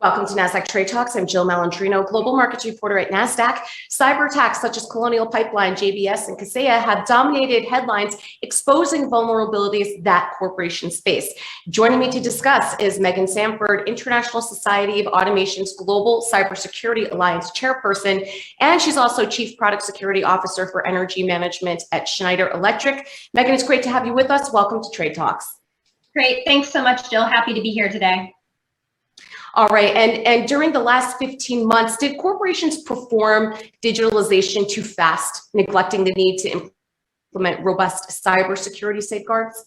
Welcome to Nasdaq Trade Talks. I'm Jill Malandrino, global markets reporter at Nasdaq. Cyber attacks such as Colonial Pipeline, JBS, and Kaseya have dominated headlines, exposing vulnerabilities that corporations face. Joining me to discuss is Megan Samford, International Society of Automation's Global Cybersecurity Alliance Chairperson, and she's also Chief Product Security Officer for Energy Management at Schneider Electric. Megan, it's great to have you with us. Welcome to Trade Talks. Great. Thanks so much, Jill. Happy to be here today. All right, and during the last 15 months, did corporations perform digitalization too fast, neglecting the need to implement robust cybersecurity safeguards?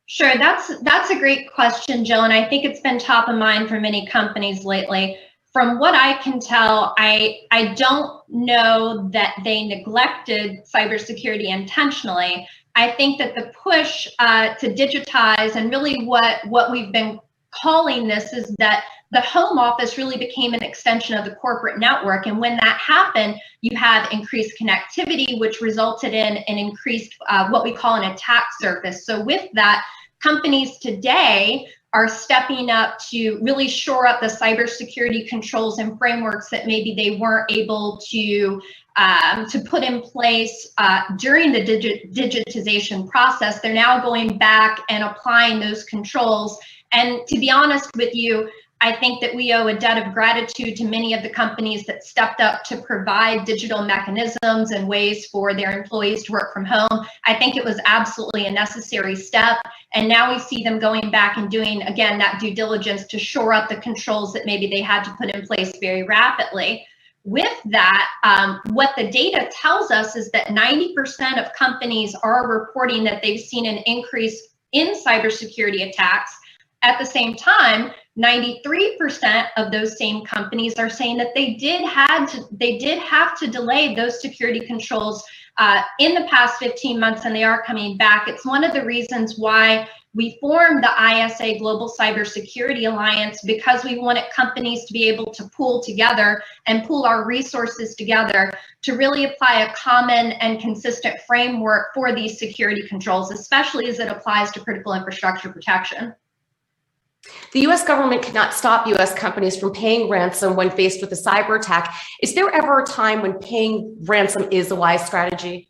Sure, that's a great question, Jill, and I think it's been top of mind for many companies lately. From what I can tell, I don't know that they neglected cybersecurity intentionally. I think that the push to digitize, and really what we've been calling this, is that the home office really became an extension of the corporate network. And when that happened, you had increased connectivity, which resulted in an increased what we call an attack surface. So with that, companies today are stepping up to really shore up the cybersecurity controls and frameworks that maybe they weren't able to put in place during the digitization process. They're now going back and applying those controls. And to be honest with you, I think that we owe a debt of gratitude to many of the companies that stepped up to provide digital mechanisms and ways for their employees to work from home. I think it was absolutely a necessary step. And now we see them going back and doing, again, that due diligence to shore up the controls that maybe they had to put in place very rapidly. With that, what the data tells us is that 90% of companies are reporting that they've seen an increase in cybersecurity attacks. At the same time, 93% of those same companies are saying that they did have to delay those security controls in the past 15 months, and they are coming back. It's one of the reasons why we formed the ISA Global Cybersecurity Alliance, because we wanted companies to be able to pool together and pool our resources together to really apply a common and consistent framework for these security controls, especially as it applies to critical infrastructure protection. The U.S. government cannot stop U.S. companies from paying ransom when faced with a cyber attack. Is there ever a time when paying ransom is a wise strategy?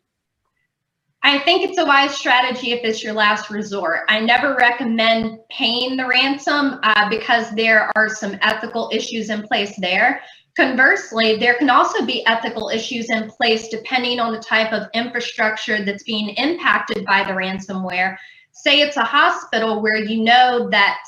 I think it's a wise strategy if it's your last resort. I never recommend paying the ransom because there are some ethical issues in place there. Conversely, there can also be ethical issues in place depending on the type of infrastructure that's being impacted by the ransomware. Say it's a hospital where you know that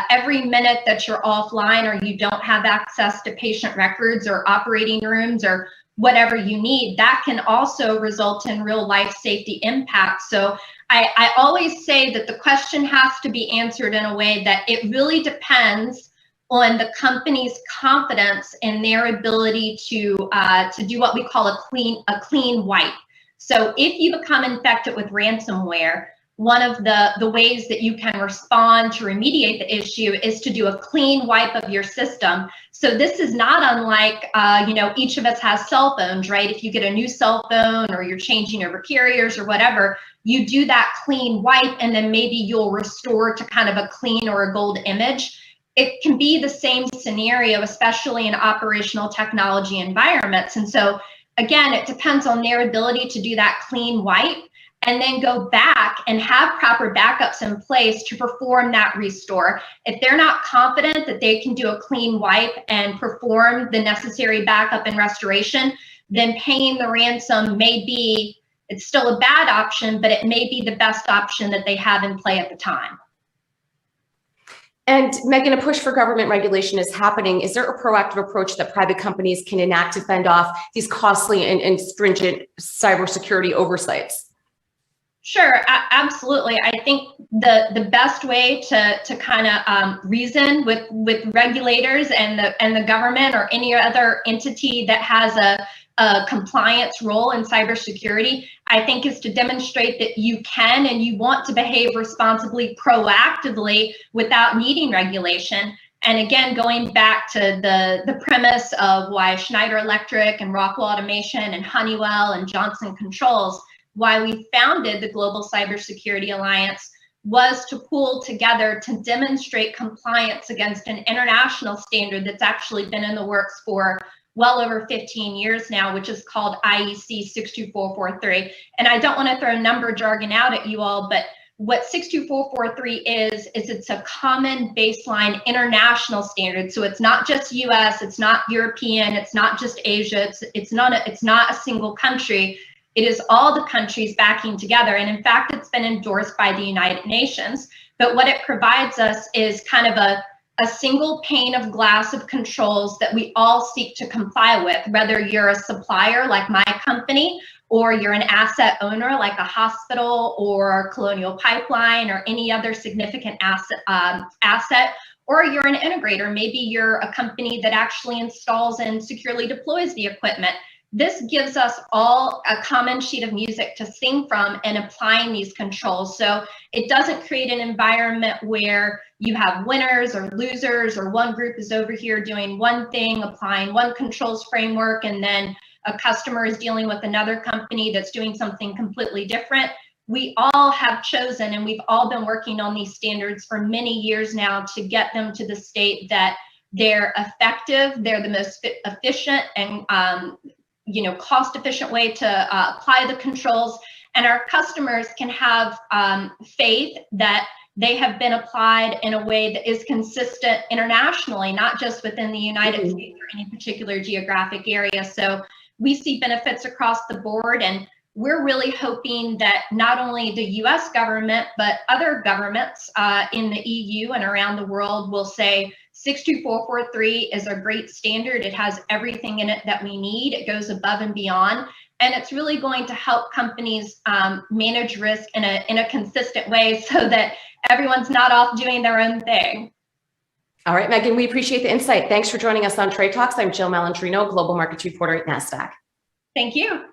every minute that you're offline or you don't have access to patient records or operating rooms or whatever you need, that can also result in real life safety impact. So I always say that the question has to be answered in a way that it really depends on the company's confidence in their ability to do what we call a clean wipe. So if you become infected with ransomware, one of the ways that you can respond to remediate the issue is to do a clean wipe of your system. So this is not unlike, each of us has cell phones, right? If you get a new cell phone or you're changing over carriers or whatever, you do that clean wipe and then maybe you'll restore to kind of a clean or a gold image. It can be the same scenario, especially in operational technology environments. And so again, it depends on their ability to do that clean wipe and then go back and have proper backups in place to perform that restore. If they're not confident that they can do a clean wipe and perform the necessary backup and restoration, then paying the ransom may be, it's still a bad option, but it may be the best option that they have in play at the time. And Megan, a push for government regulation is happening. Is there a proactive approach that private companies can enact to fend off these costly and stringent cybersecurity oversights? Sure, absolutely. I think the best way to kind of reason with regulators and the government or any other entity that has a compliance role in cybersecurity, I think, is to demonstrate that you can and you want to behave responsibly, proactively, without needing regulation. And again, going back to the premise of why Schneider Electric and Rockwell Automation and Honeywell and Johnson Controls, why we founded the Global Cybersecurity Alliance, was to pool together to demonstrate compliance against an international standard that's actually been in the works for well over 15 years now, which is called IEC 62443. And I don't want to throw number jargon out at you all, but what 62443 is it's a common baseline international standard. So it's not just US, it's not European, it's not just Asia, it's not a single country. It is all the countries backing together. And in fact, it's been endorsed by the United Nations. But what it provides us is kind of a single pane of glass of controls that we all seek to comply with, whether you're a supplier like my company, or you're an asset owner like a hospital or Colonial Pipeline or any other significant asset, or you're an integrator. Maybe you're a company that actually installs and securely deploys the equipment. This gives us all a common sheet of music to sing from in applying these controls. So it doesn't create an environment where you have winners or losers, or one group is over here doing one thing, applying one controls framework, and then a customer is dealing with another company that's doing something completely different. We all have chosen, and we've all been working on these standards for many years now to get them to the state that they're effective, they're the most efficient and cost-efficient way to apply the controls, and our customers can have faith that they have been applied in a way that is consistent internationally, not just within the United States or any particular geographic area. So we see benefits across the board, and we're really hoping that not only the US government, but other governments in the EU and around the world will say 62443 is a great standard. It has everything in it that we need. It goes above and beyond. And it's really going to help companies manage risk in a consistent way so that everyone's not off doing their own thing. All right, Megan, we appreciate the insight. Thanks for joining us on Trade Talks. I'm Jill Malandrino, Global Markets Reporter at Nasdaq. Thank you.